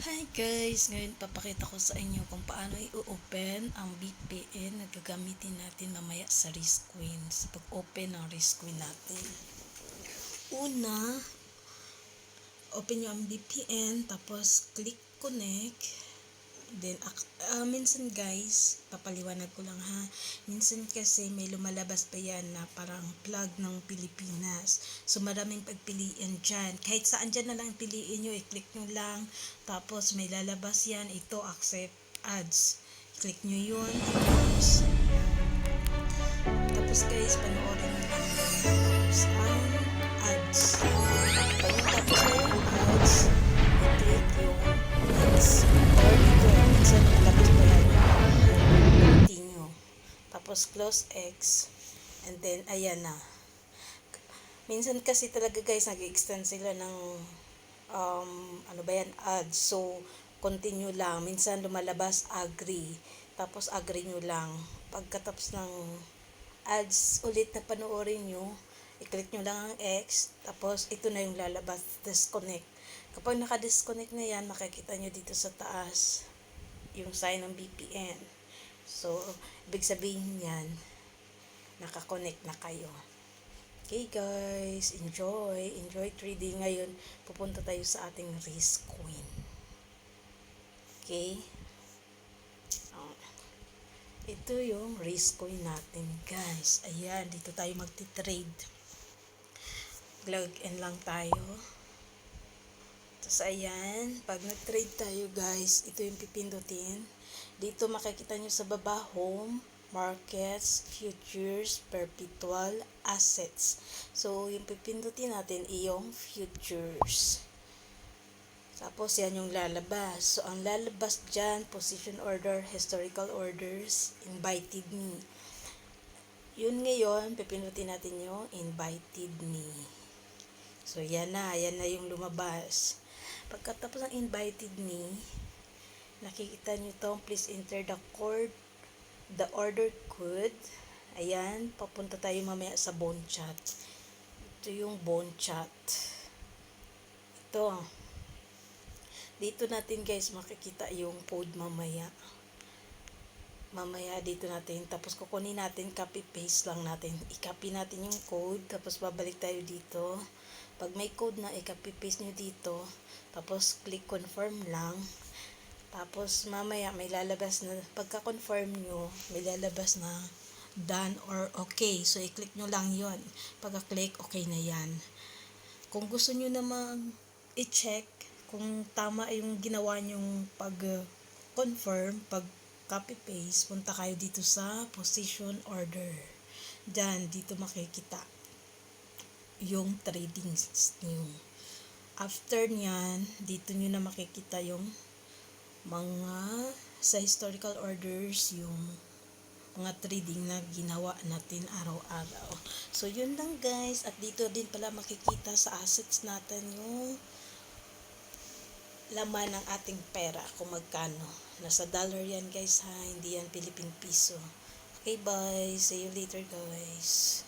Hi guys! Ngayon papakita ko sa inyo kung paano i-open ang VPN na gagamitin natin mamaya sa Risqueen. Sa pag-open ng Risqueen natin. Una, open nyo ang VPN, tapos click connect. Then, minsan guys, papaliwanag ko lang ha. Minsan kasi may lumalabas pa yan na parang plug ng Pilipinas. So, maraming pagpiliin dyan. Kahit saan dyan na lang piliin nyo, i-click nyo lang. Tapos, may lalabas yan. Ito, accept ads. Click nyo yun. Tapos guys, panoorin nyo lang yan. Tapos, ang ads. Pag tapos na yung ads, i-click yung next. Or dito, minsan tapos pa yan continue. Tapos close X. And then, ayan na. Minsan kasi talaga guys, nag-extend sila ng ano ba yan, ads. So, continue lang. Minsan lumalabas agree. Tapos agree nyo lang. Pagkatapos ng ads ulit na panoorin nyo, i-click nyo lang ang X. Tapos, ito na yung lalabas. Disconnect. Kapag naka-disconnect na yan, makikita nyo dito sa taas yung sign ng VPN. So, ibig sabihin yan, naka-connect na kayo. Okay guys, enjoy trading. Ngayon, pupunta tayo sa ating Risqueen. Okay? Ito yung Risqueen natin guys. Ayan, dito tayo magti-trade. Log in lang tayo. Tapos ayan, pag nag-trade tayo guys, ito yung pipindutin. Dito makikita nyo sa baba, home, markets, futures, perpetual, assets. So, yung pipindutin natin yung futures. Tapos yan yung lalabas. So, ang lalabas dyan, position order, historical orders, invited me. Yun ngayon, pipindutin natin yung invited me. So, yan na yung lumabas. Pagkatapos ng invited me, nakikita nyo to, please enter the order code. Ayan, papunta tayo mamaya sa bone chat. Ito yung bone chat. Ito. Dito natin guys makikita yung code mamaya. Mamaya dito natin. Tapos kukunin natin, copy paste lang natin. I-copy natin yung code. Tapos babalik tayo dito. Pag may code na, i-copy paste nyo dito. Tapos click confirm lang. Tapos mamaya may lalabas na, pagka-confirm nyo, may lalabas na done or okay. So i-click nyo lang yon. Pagka-click, okay na yan. Kung gusto nyo namang i-check kung tama yung ginawa nyong pag-confirm, pag-copy paste, punta kayo dito sa position order. Diyan, dito makikita yung trading nyo. After nyan, dito nyo na makikita yung mga sa historical orders, yung mga trading na ginawa natin araw-araw. So, yun lang guys. At dito din pala makikita sa assets natin yung laman ng ating pera kung magkano. Nasa dollar yan guys ha, hindi yan Philippine piso. Okay, bye. See you later guys.